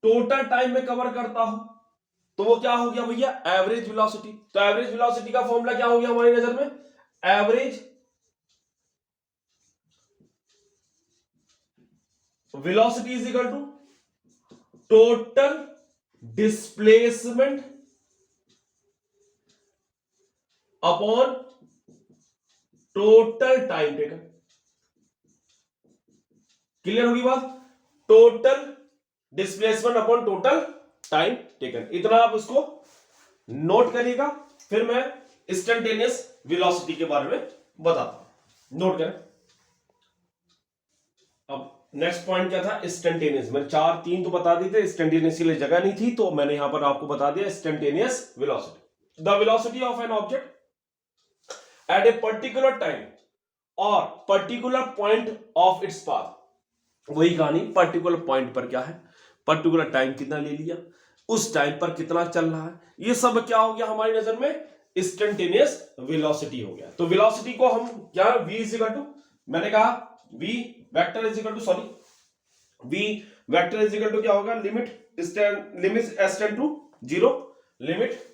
टोटल टाइम में कवर करता हो, तो वो क्या हो गया भैया, एवरेज वेलोसिटी। तो एवरेज वेलोसिटी का फॉर्मूला क्या हो गया हमारी नजर में, average velocity is equal to total displacement upon total time taken. Clear होगी बात, total displacement upon total time taken. इतना आप उसको नोट करिएगा, फिर मैं इंस्टेंटेनियस वेलोसिटी के बारे में बताता हूं, नोट करें। अब नेक्स्ट पॉइंट क्या था, इंस्टेंटेनियस। मैंने तीन तो बता दी थे, इंस्टेंटेनियस के लिए जगह नहीं थी तो मैंने यहां पर आपको बता दिया instantaneous velocity. The velocity of an object at a particular time और particular point of its path. वही कहानी, पर्टिकुलर पॉइंट पर क्या है, पर्टिकुलर टाइम कितना ले लिया, उस टाइम पर कितना चल रहा है, ये सब क्या हो गया हमारी नजर में, इंस्टेंटेनियस वेलोसिटी हो गया। तो वेलोसिटी को हम क्या, v इज इक्वल टू, मैंने कहा v vector is equal to, sorry v vector is equal to क्या होगा, limit s tend to 0, limit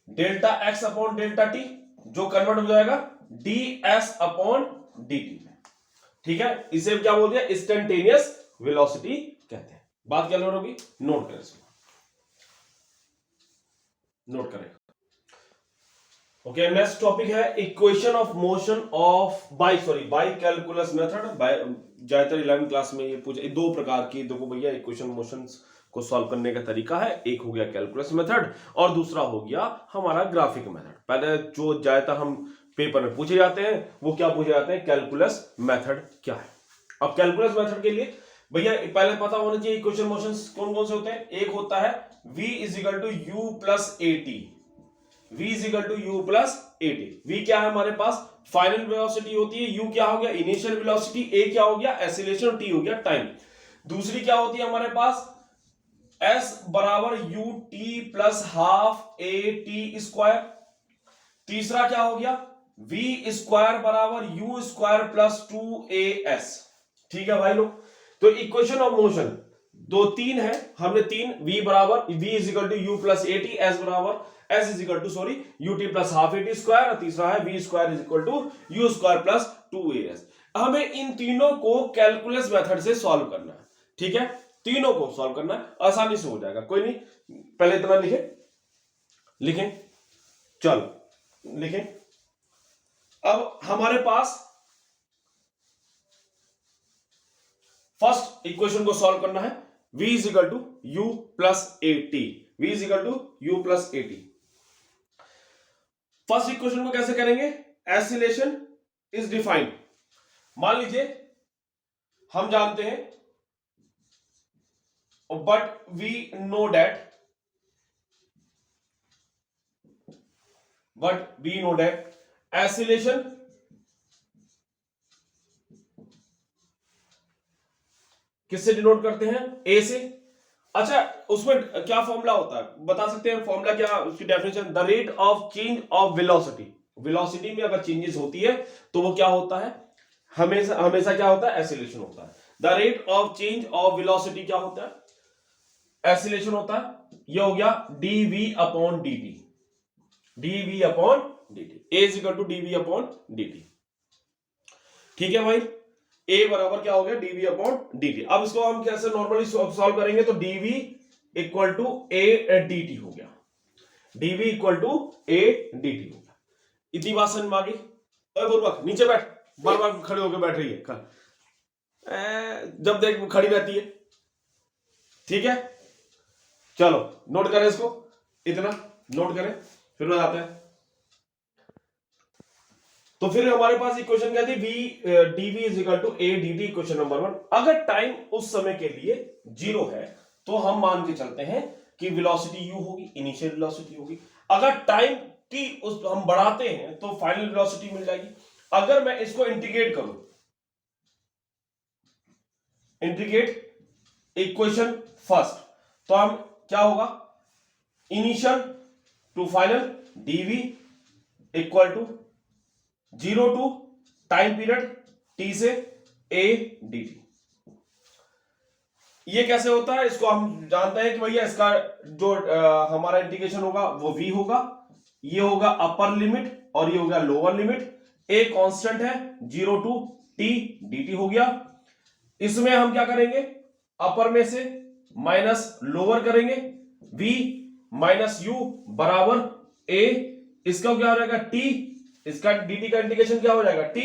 delta x upon delta t, जो कन्वर्ट हो जाएगा ds अपॉन dt। ठीक है, इसे क्या बोल दिया, इंस्टेंटेनियस वेलोसिटी कहते हैं। बात क्या नोट होगी, नोट करें इसको, नोट करें। ओके, नेक्स्ट टॉपिक है equation of motion of by calculus method. ज्यादातर 11वीं क्लास में ये पूछे, दो प्रकार की, देखो भैया इक्वेशन मोशंस को सॉल्व करने का तरीका है, एक हो गया कैलकुलस मेथड और दूसरा हो गया हमारा ग्राफिक मेथड। पहले जो ज्यादातर हम पेपर में पूछे जाते हैं वो क्या पूछे जाते हैं, कैलकुलस मेथड क्या है। अब कैलकुलस मेथड के लिए भैया पहले पता होना चाहिए इक्वेशन मोशंस कौन कौन से होते हैं। एक होता है v is equal to u plus a t, v is equal to u plus at। v क्या है हमारे पास, फाइनल वेलोसिटी होती है, u क्या हो गया इनिशियल वेलोसिटी, a क्या हो गया एक्सीलरेशन और t हो गया टाइम। दूसरी क्या होती है हमारे पास, s बराबर u t plus half a t square. तीसरा क्या हो गया, v स्क्वायर बराबर u स्क्वायर प्लस 2as। ठीक है भाई लोग, तो इक्वेशन ऑफ मोशन दो तीन है, हमने तीन, v बराबर v is equal to u plus a t, s बराबर s is equal to sorry u t plus half a t square, और तीसरा है v square is equal to u square plus 2as। हमें इन तीनों को calculus method से solve करना है। ठीक है, तीनों को सॉल्व करना है, आसानी से हो जाएगा, कोई नहीं, पहले इतना लिखें, चलो लिखें। अब हमारे पास फर्स्ट इक्वेशन को सॉल्व करना है, v is equal to u plus a t, v is equal to u plus a t. First equation को कैसे करेंगे, एक्सीलरेशन इज डिफाइंड। मान लीजिए हम जानते हैं but we know that acceleration किससे डिनोट करते हैं, ए से। अच्छा, उसमें क्या फॉर्मूला होता है बता सकते हैं, फॉर्मूला क्या उसकी definition, the rate of change of velocity. Velocity में अगर चेंजेस होती है तो वो क्या होता है, हमेशा हमेशा क्या होता है, एक्सीलरेशन होता है। The rate of change of velocity क्या होता है, एक्सीलरेशन होता है। ये हो गया dv upon dt, dv upon dt, a is equal to dv upon dt। ठीक है भाई, a बराबर क्या हो गया dv अपॉन dt। अब इसको हम कैसे नॉर्मली सॉल्व करेंगे, तो dv equal to a dt हो गया, dv equal to a dt हो गया। इतनी बात समझ में आ गई। ओए बुर्बक नीचे बैठ, बार बार खड़े होकर बैठ रही है, जब देख खड़ी रहती है। ठीक है, चलो नोट करें इसको, इतना नोट करें, फिर बताते हैं। तो फिर हमारे पास इक्वेशन क्या थी, v dv is equal to a dt, equation number 1। अगर टाइम उस समय के लिए 0 है तो हम मान के चलते हैं कि वेलोसिटी u होगी, इनिशियल वेलोसिटी होगी। अगर टाइम t उस हम बढ़ाते हैं तो फाइनल वेलोसिटी मिल जाएगी। अगर मैं इसको इंटीग्रेट करूं, इंटीग्रेट इक्वेशन फर्स्ट, तो हम क्या होगा, initial to final dv equal to 0 to time period t से a dt। ये कैसे होता है, इसको हम जानते हैं कि भैया इसका जो हमारा इंटीग्रेशन होगा वो v होगा, ये होगा अपर लिमिट और ये होगा लोअर लिमिट। a कांस्टेंट है, 0 टू t dt हो गया। इसमें हम क्या करेंगे, अपर में से माइनस लोअर करेंगे, v माइनस u बराबर a, इसका क्या हो जाएगा t, इसका dt का इंटीग्रेशन क्या हो जाएगा t,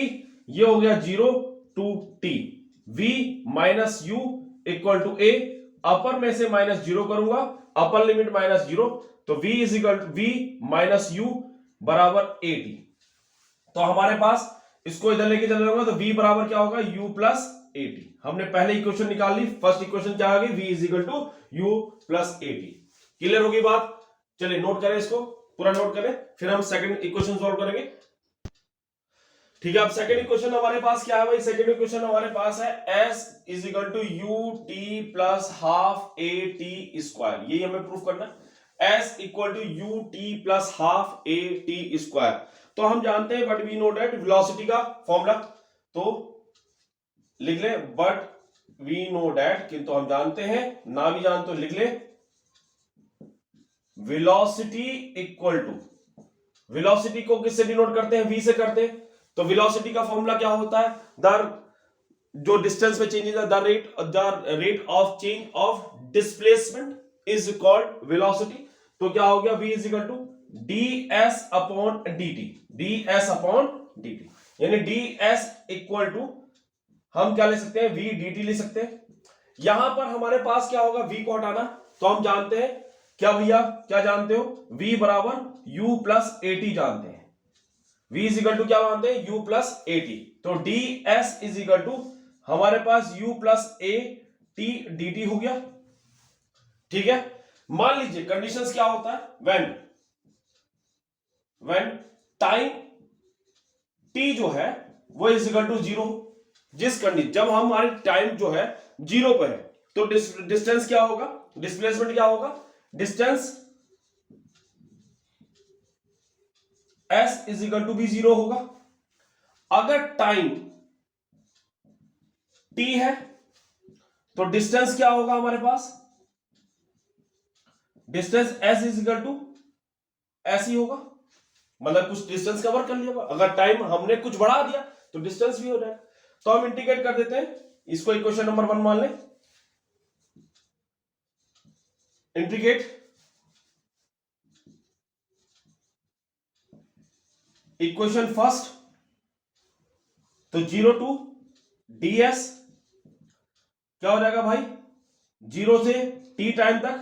ये हो गया 0 to t, v minus u equal to a, upper में से माइनस 0 करूंगा, अपर लिमिट माइनस 0, तो v is equal to v minus u बराबर a t। तो हमारे पास इसको इधर लेके चल रहा तो v बराबर क्या होगा, u प्लस a t। हमने पहले इक्वेशन निकाल ली, फर्स्ट इक्वेशन क्या आ गई, v is equal to u plus a t। Clear होगी बात, चलिए नोट करें, इसको पूरा नोट करें, फिर हम सेकंड इक्वेशन सॉल्व करेंगे। ठीक है, अब सेकंड इक्वेशन हमारे पास क्या है भाई, सेकंड इक्वेशन हमारे पास है s is equal to u t plus half a t square. यही हमें प्रूफ करना है, s equal to u t plus half a t square. तो हम जानते हैं but we know that velocity का फॉर्मूला, तो लिख ले बट वी नो दैट, किंतु हम जानते हैं, ना भी जानते तो लिख ले वेलोसिटी इक्वल टू, वेलोसिटी को किससे डिनोट करते हैं, v से करते हैं। तो वेलोसिटी का फॉर्मूला क्या होता है, जो डिस्टेंस में चेंज है, the rate of change of displacement is called velocity. तो क्या हो गया, v is equal to ds upon dt, ds upon dt, यानी ds इक्वल टू हम क्या ले सकते हैं, v dt ले सकते हैं। यहां पर हमारे पास क्या होगा, v को हटाना, तो हम जानते हैं क्या भैया, क्या जानते हो, v बराबर u प्लस ए टी जानते हैं, v इज इक्वल टू क्या जानते हैं, u प्लस ए टी। तो ds इज इक्वल टू हमारे पास u plus a T dt हो गया। ठीक है, मान लीजिए कंडीशंस क्या होता है, व्हेन व्हेन टाइम टी जो है वो इज इक्वल टू 0, जिस कंडीशन जब हमारी टाइम जो है 0 पर है तो डिस्टेंस क्या होगा, डिस्प्लेसमेंट क्या होगा, distance s is equal to भी 0 होगा। अगर टाइम टी है तो डिस्टेंस क्या होगा हमारे पास, distance s is equal to s ही होगा, मतलब कुछ डिस्टेंस कवर कर लिया। अगर टाइम हमने कुछ बढ़ा दिया तो डिस्टेंस भी हो जाएगा। तो हम इंटीग्रेट कर देते हैं इसको, इक्वेशन नंबर 1 मान लें। इंटीग्रेट इक्वेशन फर्स्ट, तो 0 टू ds क्या हो जाएगा भाई, 0 से t टाइम तक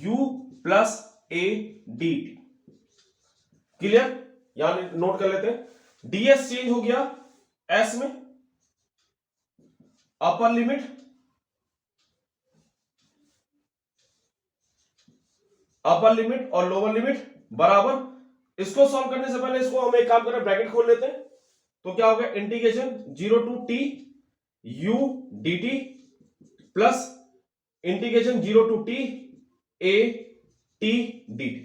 u plus a dt। Clear, यहां नोट कर लेते हैं। ds चेंज हो गया s में, अपर लिमिट और लोअर लिमिट बराबर। इसको सॉल्व करने से पहले इसको हम एक काम करें, ब्रैकेट खोल लेते हैं। तो क्या होगा, integration 0 to t u dt plus integration 0 to t a t dt।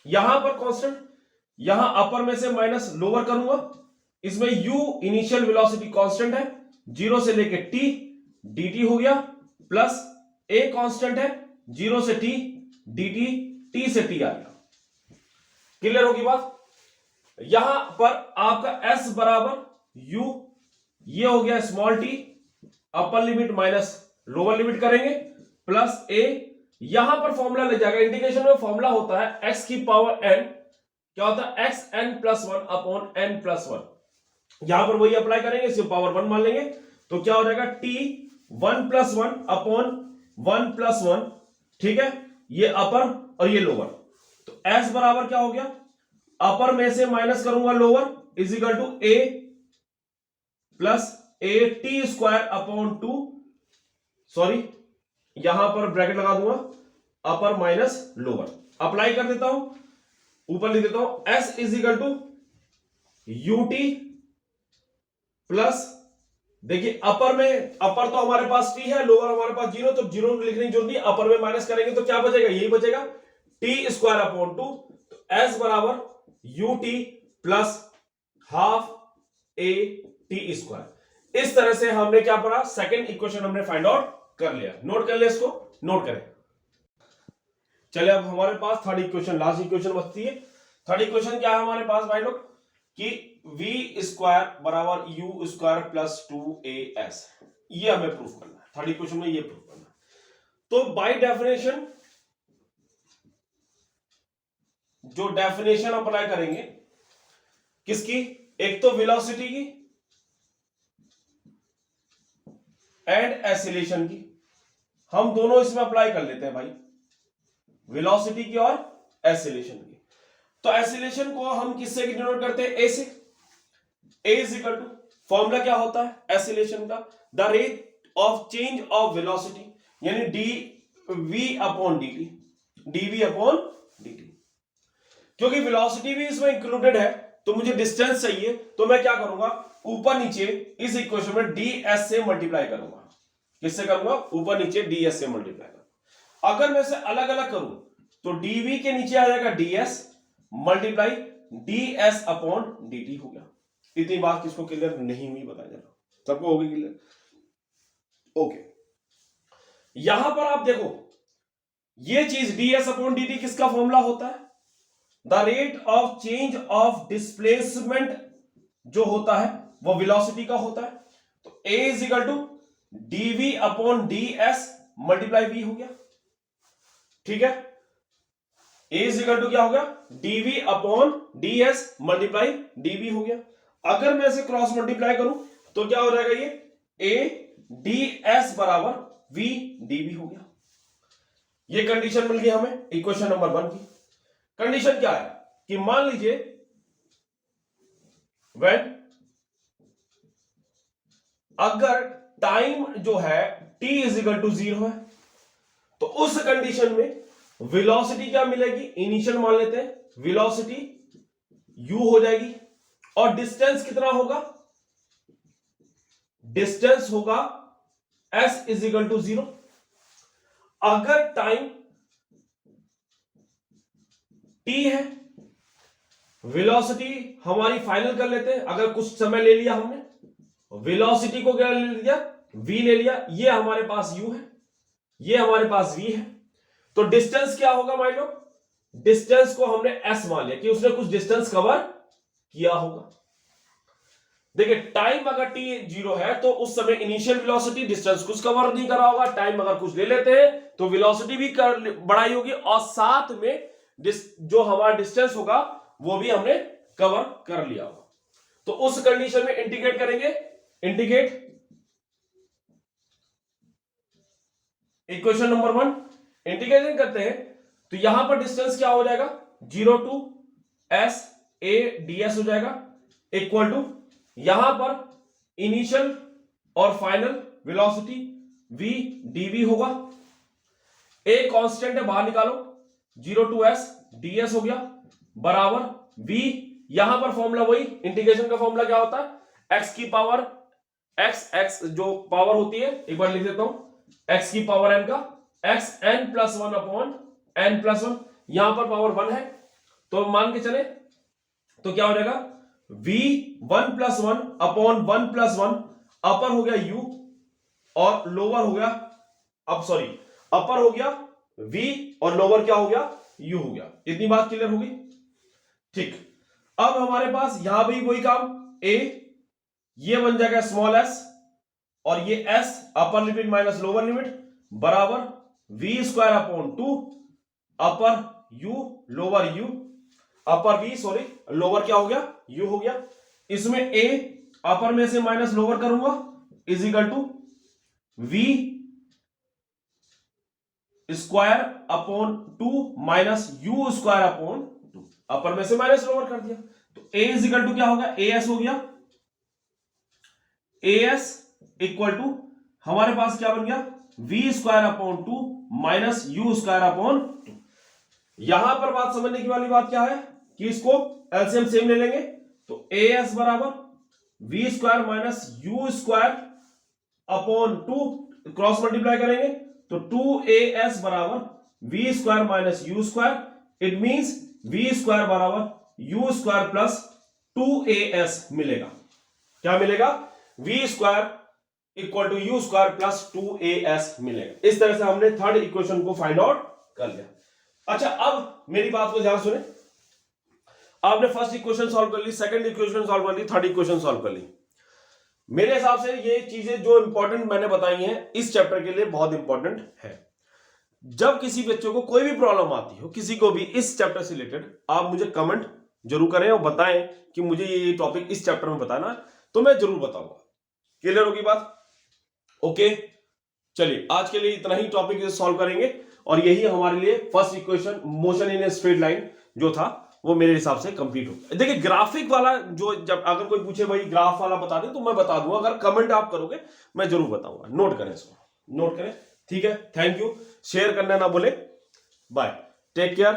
यहां पर कांस्टेंट, यहां अपर में से माइनस लोअर करूंगा, इसमें u इनिशियल वेलोसिटी कांस्टेंट है 0 से लेके t dt हो गया, प्लस a कांस्टेंट है 0 से t dt, t से t आ गया। क्लियर होगी बात। यहां पर आपका s बराबर u, ये हो गया small t, upper limit minus lower limit करेंगे, प्लस a, यहां पर फॉर्मूला ले जाएगा। इंटीग्रेशन में फॉर्मूला होता है x की पावर n, क्या होता है x n plus 1 upon n plus 1। यहां पर वही अप्लाई करेंगे, इसे पावर 1 मान लेंगे, तो क्या हो जाएगा t 1 प्लस 1 अपॉन 1 प्लस 1, ठीक है, ये अपर और ये लोअर। तो s बराबर क्या हो गया, अपर में से माइनस करूंगा lower, is equal to a plus a t square upon 2, sorry यहां पर ब्रैकेट लगा दूंगा, अपर माइनस लोअर, अप्लाई कर देता हूं, ऊपर लिख देता हूं s is equal to ut plus, देखिए अपर में, अपर तो हमारे पास t है, लोअर हमारे पास 0, तो 0 लिखने की जरूरत नहीं, अपर में माइनस करेंगे तो क्या बचेगा, यही बचेगा t स्क्वायर अपॉन 2। तो s बराबर ut plus half a t square. इस तरह से हमने क्या पढ़ा, सेकंड इक्वेशन हमने फाइंड आउट कर लिया। नोट कर ले, इसको नोट करें। चलिए अब हमारे पास थर्ड इक्वेशन, लास्ट इक्वेशन बचती है। थर्ड इक्वेशन क्या है हमारे पास भाई लोग, कि v स्क्वायर बराबर u स्क्वायर प्लस 2as, ये हमें प्रूफ करना है। थर्ड इक्वेशन में ये प्रूफ करना है। तो बाय डेफिनेशन, जो डेफिनेशन अप्लाई करेंगे किसकी, एक तो वेलोसिटी की एंड एक्सीलरेशन की, हम दोनों इसमें अप्लाई कर लेते हैं भाई, वेलोसिटी की और एक्सीलरेशन की। तो एक्सीलरेशन को हम किससे डिनोट करते हैं, a से। a is equal to, formula क्या होता है एक्सीलरेशन का, the rate of change of velocity, यानी dv upon dt, dv upon dt। क्योंकि वेलोसिटी भी इसमें इंक्लूडेड है, तो मुझे डिस्टेंस चाहिए, तो मैं क्या करूंगा, ऊपर नीचे इस इक्वेशन में ds से मल्टीप्लाई करूंगा। किससे करूंगा, ऊपर नीचे ds से मल्टीप्लाई करूंगा। अगर मैं इसे अलग अलग करूं तो dv के नीचे आ जाएगा ds multiply ds upon dt हो गया। इतनी बात किसको क्लियर नहीं हुई बताया जरा, सबको होगी क्लियर, ओके। यहां पर आप देखो, ये चीज ds अपॉन dt किसका फॉर्मूला होता है, the rate of change of displacement जो होता है वो वेलोसिटी का होता है। तो a is equal to dv upon ds multiply v हो गया, ठीक है। a इज इक्वल टू क्या हो गया, dv upon ds multiply dv हो गया। अगर मैं इसे क्रॉस मल्टीप्लाई करूं तो क्या हो जाएगा, ये a ds बराबर v dv हो गया। ये कंडीशन मिल गई हमें इक्वेशन नंबर 1 की। कंडीशन क्या है कि मान लीजिए व्हेन, अगर टाइम जो है t इज इक्वल टू 0 है, तो उस कंडीशन में वेलोसिटी क्या मिलेगी, इनिशियल मान लेते हैं, वेलोसिटी u हो जाएगी, और डिस्टेंस कितना होगा, डिस्टेंस होगा s इज इक्वल टू 0। अगर टाइम t है, वेलोसिटी हमारी फाइनल कर लेते हैं, अगर कुछ समय ले लिया हमने, वेलोसिटी को क्या ले लिया, v ले लिया, ये हमारे पास u है, ये हमारे पास v है, तो डिस्टेंस क्या होगा मान लो, डिस्टेंस को हमने s मान लिया कि उसने कुछ डिस्टेंस कवर किया होगा। देखिए टाइम अगर t 0 है तो उस समय इनिशियल वेलोसिटी डिस्टेंस कुछ कवर नहीं करा होगा, टाइम अगर कुछ ले लेते हैं तो वेलोसिटी भी बढ़ाई होगी, और साथ में जो हमारा डिस्टेंस होगा वो भी हमने कवर कर लिया होगा। तो उस कंडीशन में इंटीग्रेट करेंगे, इंटीग्रेट इक्वेशन नंबर 1 इंटीग्रेशन करते हैं तो यहां पर डिस्टेंस क्या हो जाएगा, 0 टू s a ds हो जाएगा, इक्वल टू यहां पर इनिशियल और फाइनल वेलोसिटी v dv होगा, a कांस्टेंट है बाहर निकालो, 0 टू s ds हो गया बराबर v, यहां पर फॉर्मूला वही इंटीग्रेशन का फॉर्मूला क्या होता है, x की पावर x जो पावर होती है, एक बार लिख देता हूं, x की पावर n का x n plus 1 upon n plus 1, यहां पर पावर 1 है तो मान के चले तो क्या हो जाएगा, v 1 प्लस 1 अपॉन 1 प्लस 1, अपर हो गया u और लोअर हो गया, अब सॉरी अपर हो गया v और लोअर क्या हो गया, u हो गया। इतनी बात क्लियर होगी, ठीक। अब हमारे पास यहां भी वही काम, a ये बन जाएगा स्मॉल s और ये s upper limit minus lower limit बराबर v स्क्वायर अपॉन 2 अपर u लोअर u, अपर v सॉरी लोअर क्या हो गया, u हो गया। इसमें a अपर में से माइनस लोअर करूंगा is equal to v square upon 2 minus u square upon 2, upper में से माइनस लोअर कर दिया तो a इज इक्वल टू क्या होगा, as हो गया, as इक्वल टू हमारे पास क्या बन गया, v square upon 2 minus u square upon 2। यहां पर बात समझने की वाली बात क्या है कि इसको एलसीएम सेम ले लेंगे तो as बराबर v square minus u square upon 2, cross multiply करेंगे तो 2as बराबर v square minus u square, it means v square बराबर u स्क्वायर प्लस 2as मिलेगा। क्या मिलेगा, v square equal to u square plus 2as मिलेगा। इस तरह से हमने थर्ड इक्वेशन को फाइंड आउट कर लिया। अच्छा अब मेरी बात को ध्यान सुने, आपने फर्स्ट इक्वेशन सॉल्व कर ली, सेकंड इक्वेशन सॉल्व कर ली, थर्ड इक्वेशन सॉल्व कर ली। मेरे हिसाब से ये चीजें जो इंपॉर्टेंट मैंने बताई हैं इस चैप्टर के लिए बहुत इंपॉर्टेंट है। जब किसी बच्चों को कोई भी प्रॉब्लम आती हो, किसी को भी इस चैप्टर से रिलेटेड, आप मुझे कमेंट जरूर करें और बताएं कि मुझे ये टॉपिक इस चैप्टर में बताना है, तो मैं जरूर बताऊंगा। क्लियर होगी बात, ओके। चलिए आज के लिए इतना ही टॉपिक सॉल्व करेंगे और यही हमारे लिए first equation motion in a straight line जो था वो मेरे हिसाब से कंप्लीट हो। देखिए ग्राफिक वाला जो, जब अगर कोई पूछे भाई ग्राफ वाला बता दे तो मैं बता दूंगा, अगर कमेंट आप करोगे मैं जरूर बताऊंगा। नोट करें इसको, नोट करें, ठीक है। थैंक यू, शेयर करना ना भूले, बाय, टेक केयर।